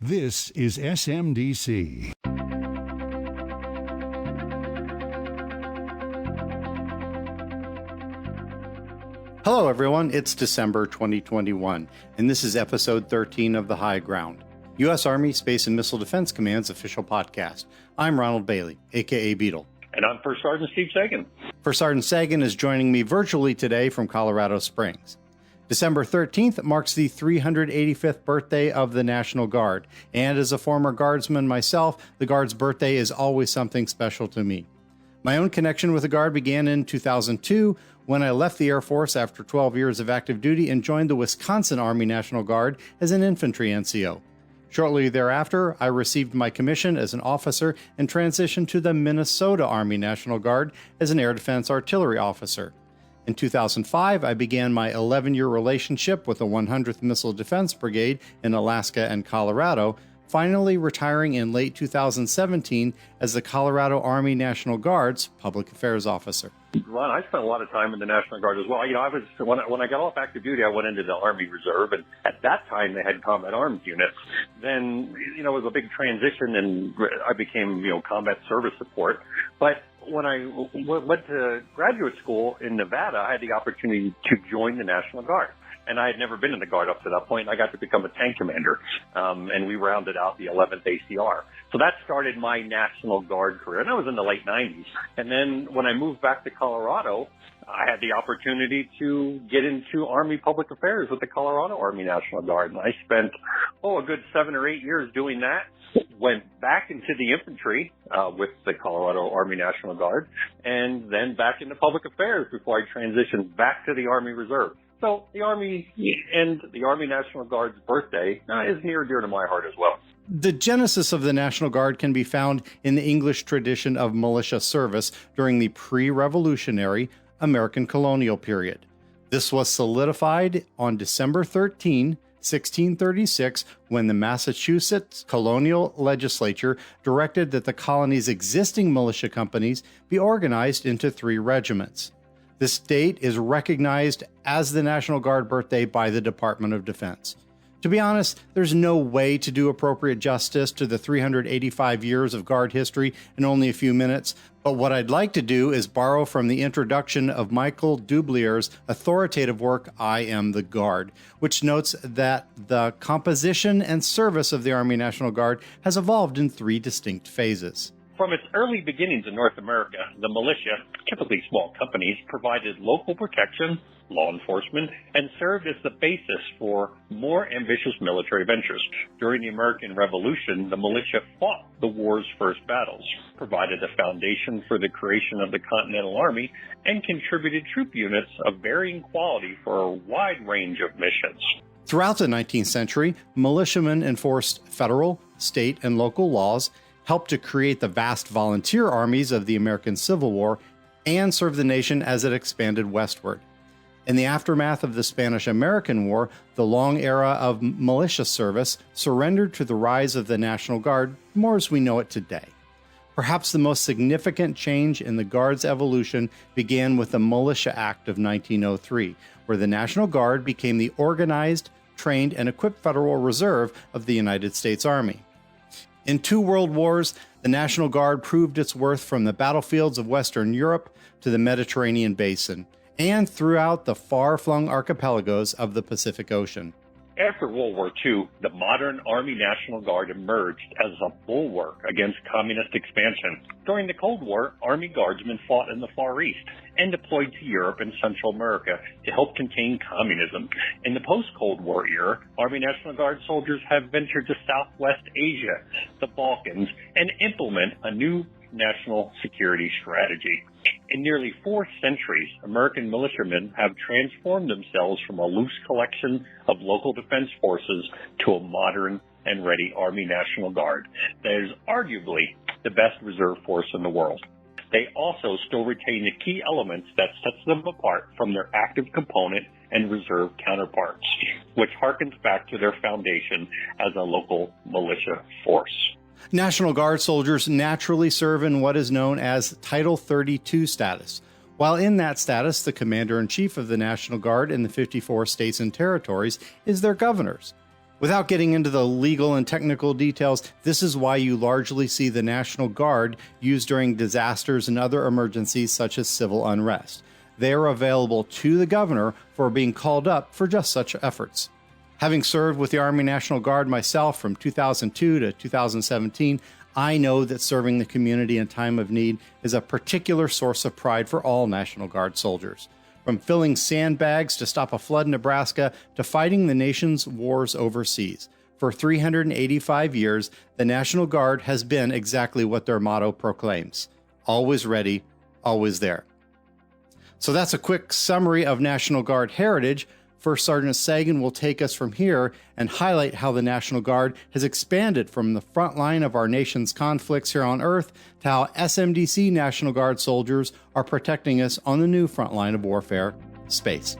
This is SMDC. Hello everyone, it's December 2021, and this is episode 13 of The High Ground, U.S. Army Space and Missile Defense Command's official podcast. I'm Ronald Bailey, aka Beetle. And I'm First Sergeant Steve Segin. First Sergeant Segin is joining me virtually today from Colorado Springs. December 13th marks the 385th birthday of the National Guard, and as a former Guardsman myself, the Guard's birthday is always something special to me. My own connection with the Guard began in 2002 when I left the Air Force after 12 years of active duty and joined the Wisconsin Army National Guard as an infantry NCO. Shortly thereafter, I received my commission as an officer and transitioned to the Minnesota Army National Guard as an air defense artillery officer. In 2005, I began my 11-year relationship with the 100th Missile Defense Brigade in Alaska and Colorado, finally retiring in late 2017 as the Colorado Army National Guard's Public Affairs Officer. Ron, I spent a lot of time in the National Guard as well. When I got off active duty, I went into the Army Reserve, and at that time they had combat arms units. Then, it was a big transition, and I became, combat service support. But when I went to graduate school in Nevada, I had the opportunity to join the National Guard. And I had never been in the Guard up to that point. I got to become a tank commander, and we rounded out the 11th ACR. So that started my National Guard career, and that was in the late 90s. And then when I moved back to Colorado, I had the opportunity to get into Army Public Affairs with the Colorado Army National Guard. And I spent, a good 7 or 8 years doing that. Went back into the infantry with the Colorado Army National Guard, and then back into public affairs before I transitioned back to the Army Reserve. So the Army and the Army National Guard's birthday is near and dear to my heart as well. The genesis of the National Guard can be found in the English tradition of militia service during the pre-revolutionary American colonial period. This was solidified on December 13, 1636, when the Massachusetts colonial legislature directed that the colony's existing militia companies be organized into 3 regiments. This date is recognized as the National Guard birthday by the Department of Defense. To be honest, there's no way to do appropriate justice to the 385 years of Guard history in only a few minutes, but what I'd like to do is borrow from the introduction of Michael Dublier's authoritative work, I Am the Guard, which notes that the composition and service of the Army National Guard has evolved in 3 distinct phases. From its early beginnings in North America, the militia, typically small companies, provided local protection, law enforcement, and served as the basis for more ambitious military ventures. During the American Revolution, the militia fought the war's first battles, provided a foundation for the creation of the Continental Army, and contributed troop units of varying quality for a wide range of missions. Throughout the 19th century, militiamen enforced federal, state, and local laws, helped to create the vast volunteer armies of the American Civil War, and served the nation as it expanded westward. In the aftermath of the Spanish-American War, the long era of militia service surrendered to the rise of the National Guard, more as we know it today. Perhaps the most significant change in the Guard's evolution began with the Militia Act of 1903, where the National Guard became the organized, trained, and equipped Federal Reserve of the United States Army. In 2 world wars, the National Guard proved its worth from the battlefields of Western Europe to the Mediterranean basin, and throughout the far-flung archipelagos of the Pacific Ocean. After World War II, the modern Army National Guard emerged as a bulwark against communist expansion. During the Cold War, Army Guardsmen fought in the Far East and deployed to Europe and Central America to help contain communism. In the post-Cold War era, Army National Guard soldiers have ventured to Southwest Asia, the Balkans, and implement a new national security strategy. In nearly 4 centuries, American militiamen have transformed themselves from a loose collection of local defense forces to a modern and ready Army National Guard that is arguably the best reserve force in the world. They also still retain the key elements that sets them apart from their active component and reserve counterparts, which harkens back to their foundation as a local militia force. National Guard soldiers naturally serve in what is known as Title 32 status. While in that status, the Commander-in-Chief of the National Guard in the 54 states and territories is their governors. Without getting into the legal and technical details, this is why you largely see the National Guard used during disasters and other emergencies such as civil unrest. They are available to the governor for being called up for just such efforts. Having served with the Army National Guard myself from 2002 to 2017, I know that serving the community in time of need is a particular source of pride for all National Guard soldiers. From filling sandbags to stop a flood in Nebraska to fighting the nation's wars overseas. For 385 years, the National Guard has been exactly what their motto proclaims. Always ready, always there. So that's a quick summary of National Guard heritage. First Sergeant Segin will take us from here and highlight how the National Guard has expanded from the front line of our nation's conflicts here on Earth to how SMDC National Guard soldiers are protecting us on the new front line of warfare, space.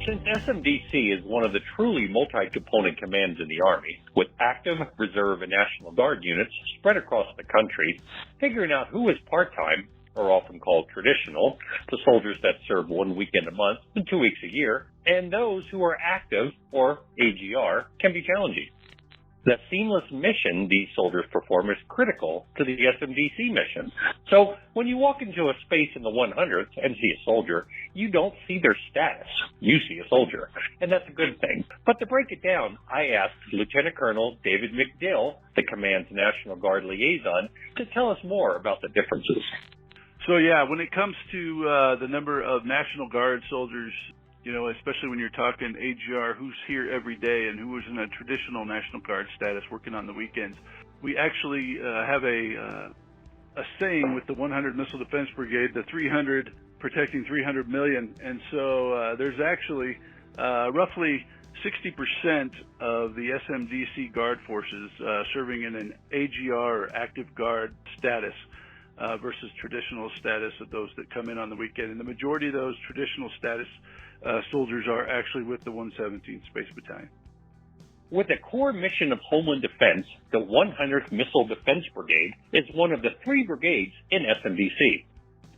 Since SMDC is one of the truly multi-component commands in the Army, with active, reserve, and National Guard units spread across the country, figuring out who is part-time, or often called traditional, the soldiers that serve 1 weekend a month and 2 weeks a year, and those who are active, or AGR, can be challenging. The seamless mission these soldiers perform is critical to the SMDC mission. So when you walk into a space in the 100th and see a soldier, you don't see their status. You see a soldier. And that's a good thing. But to break it down, I asked Lieutenant Colonel David McDill, the command's National Guard liaison, to tell us more about the differences. So yeah, when it comes to the number of National Guard soldiers, you know, especially when you're talking AGR, who's here every day and who is in a traditional National Guard status working on the weekends, we actually have a saying with the 100 Missile Defense Brigade, the 300 protecting 300 million. And so there's actually roughly 60% of the SMDC Guard forces serving in an AGR or active Guard status versus traditional status of those that come in on the weekend. And the majority of those traditional status soldiers are actually with the 117th Space Battalion. With the core mission of Homeland Defense, the 100th Missile Defense Brigade is one of the 3 brigades in SMDC.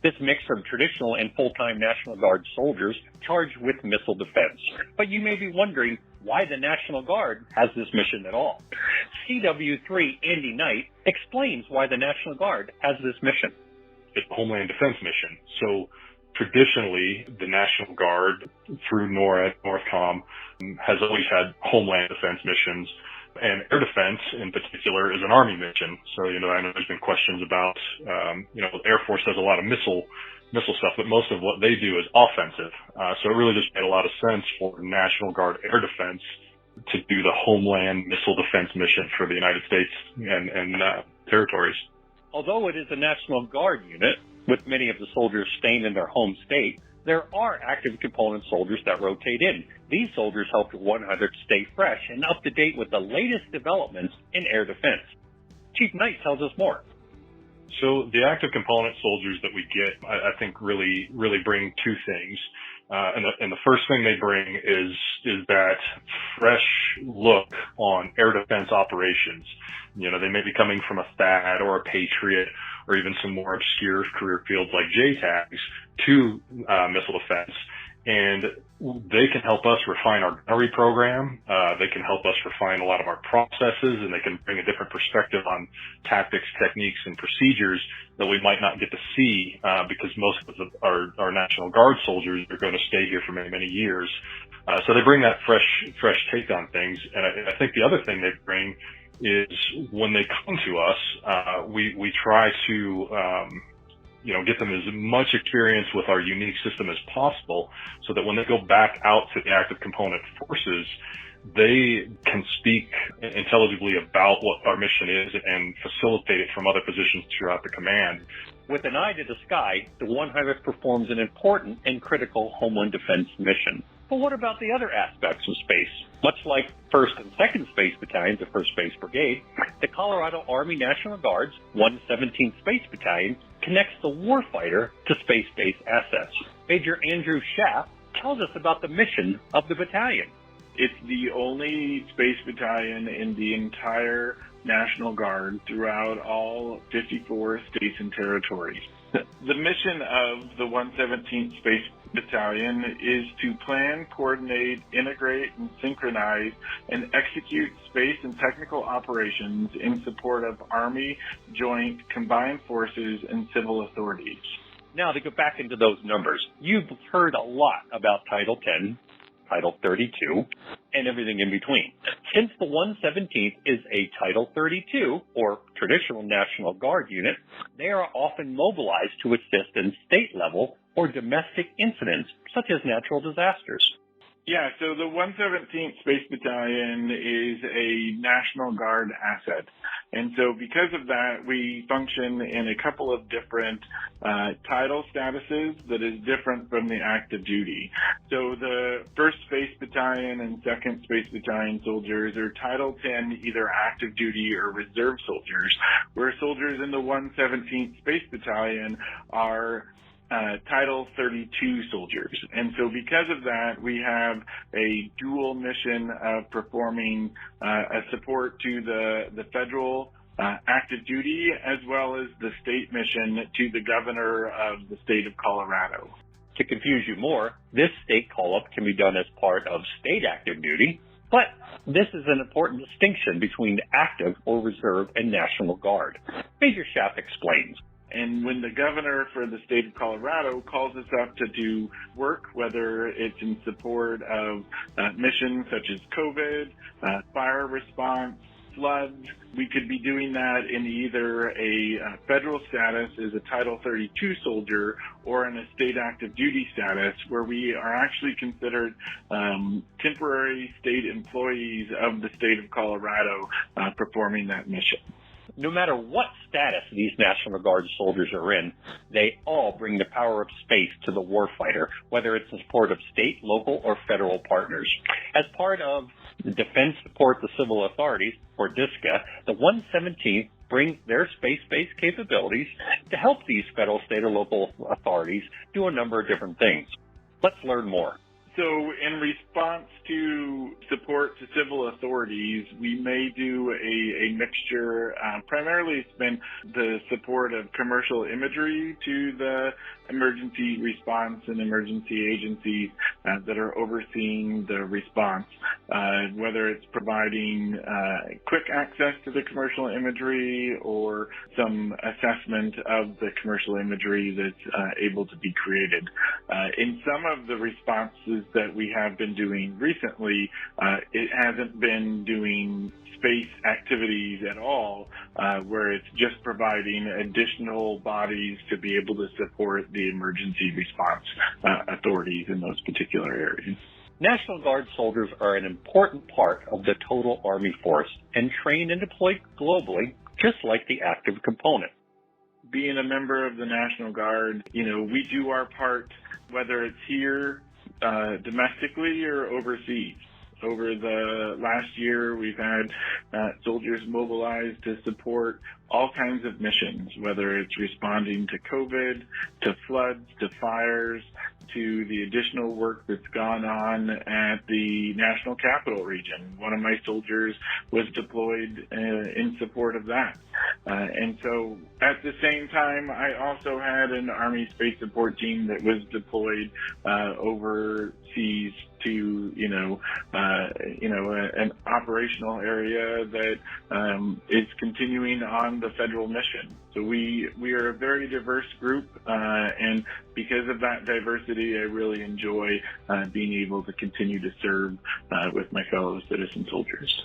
This mix of traditional and full-time National Guard soldiers charged with missile defense. But you may be wondering why the National Guard has this mission at all. CW3 Andy Knight explains why the National Guard has this mission. It's a Homeland Defense mission. So traditionally, the National Guard through NORAD, Northcom, has always had Homeland Defense missions, and air defense in particular is an Army mission. So, you know, I know there's been questions about, you know, the Air Force does a lot of missile stuff, but most of what they do is offensive. So it really just made a lot of sense for National Guard Air Defense to do the Homeland Missile Defense mission for the United States and territories. Although it is a National Guard unit, with many of the soldiers staying in their home state, there are active component soldiers that rotate in. These soldiers help the 100 stay fresh and up to date with the latest developments in air defense. Chief Knight tells us more. So the active component soldiers that we get, I think really bring 2 things. And the first thing they bring is that fresh look on air defense operations. You know, they may be coming from a THAAD or a Patriot or even some more obscure career fields like JTAGs to missile defense. And they can help us refine our gunnery program. They can help us refine a lot of our processes, and they can bring a different perspective on tactics, techniques, and procedures that we might not get to see because most of our National Guard soldiers are going to stay here for many, many years. So they bring that fresh take on things. And I think the other thing they bring is when they come to us, we try to you know, get them as much experience with our unique system as possible so that when they go back out to the active component forces, they can speak intelligibly about what our mission is and facilitate it from other positions throughout the command. With an eye to the sky, the 100th performs an important and critical Homeland Defense mission. But what about the other aspects of space? Much like 1st and 2nd Space Battalions of 1st Space Brigade, the Colorado Army National Guard's 117th Space Battalion connects the warfighter to space-based assets. Major Andrew Schaaf tells us about the mission of the battalion. It's the only space battalion in the entire National Guard throughout all 54 states and territories. The mission of the 117th Space Battalion is to plan, coordinate, integrate, and synchronize and execute space and technical operations in support of Army, Joint, Combined Forces, and civil authorities. Now, to get back into those numbers, you've heard a lot about Title 10, Title 32, and everything in between. Since the 117th is a Title 32, or traditional National Guard unit, they are often mobilized to assist in state-level or domestic incidents, such as natural disasters. Yeah, so the 117th Space Battalion is a National Guard asset. And so because of that, we function in a couple of different title statuses that is different from the active duty. So the 1st Space Battalion and 2nd Space Battalion soldiers are Title 10, either active duty or reserve soldiers, where soldiers in the 117th Space Battalion are Title 32 soldiers. And so because of that, we have a dual mission of performing a support to the federal active duty as well as the state mission to the governor of the state of Colorado. To confuse you more, this state call-up can be done as part of state active duty, but this is an important distinction between active or reserve and National Guard. Major Schaaf explains. And when the governor for the state of Colorado calls us up to do work, whether it's in support of missions such as COVID, fire response, floods, we could be doing that in either a federal status as a Title 32 soldier or in a state active duty status where we are actually considered temporary state employees of the state of Colorado performing that mission. No matter what status these National Guard soldiers are in, they all bring the power of space to the warfighter, whether it's in support of state, local, or federal partners. As part of the Defense Support to Civil Authorities, or DSCA, the 117th brings their space-based capabilities to help these federal, state, or local authorities do a number of different things. Let's learn more. So in response to support to civil authorities, we may do a mixture. Primarily it's been the support of commercial imagery to the emergency response and emergency agencies that are overseeing the response, whether it's providing quick access to the commercial imagery or some assessment of the commercial imagery that's able to be created. In some of the responses that we have been doing recently, it hasn't been doing space activities at all, where it's just providing additional bodies to be able to support the emergency response authorities in those particular areas. National Guard soldiers are an important part of the total Army force and trained and deployed globally, just like the active component. Being a member of the National Guard, we do our part, whether it's here domestically or overseas. Over the last year, we've had soldiers mobilized to support all kinds of missions, whether it's responding to COVID, to floods, to fires, to the additional work that's gone on at the National Capital Region. One of my soldiers was deployed in support of that. And so at the same time, I also had an Army Space Support team that was deployed overseas to, an operational area that is continuing on the federal mission. So we are a very diverse group, and because of that diversity, I really enjoy being able to continue to serve with my fellow citizen soldiers.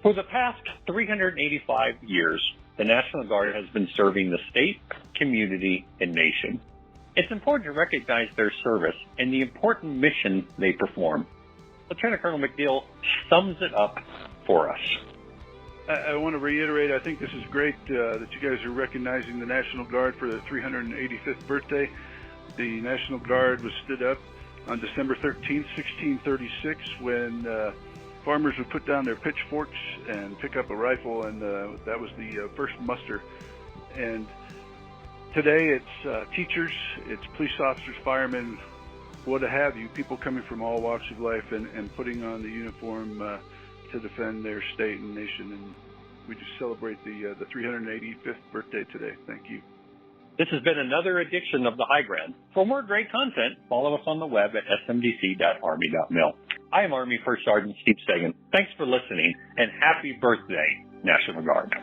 For the past 385 years, the National Guard has been serving the state, community, and nation. It's important to recognize their service and the important mission they perform. Lieutenant Colonel McDill sums it up for us. I want to reiterate, I think this is great that you guys are recognizing the National Guard for their 385th birthday. The National Guard was stood up on December 13th, 1636, when farmers would put down their pitchforks and pick up a rifle, and that was the first muster. And today it's teachers, it's police officers, firemen, what have you, people coming from all walks of life and putting on the uniform to defend their state and nation We just celebrate the 385th birthday today. Thank you. This has been another edition of The High Ground. For more great content, follow us on the web at smdc.army.mil. I am Army First Sergeant Steve Segin. Thanks for listening, and happy birthday, National Guard.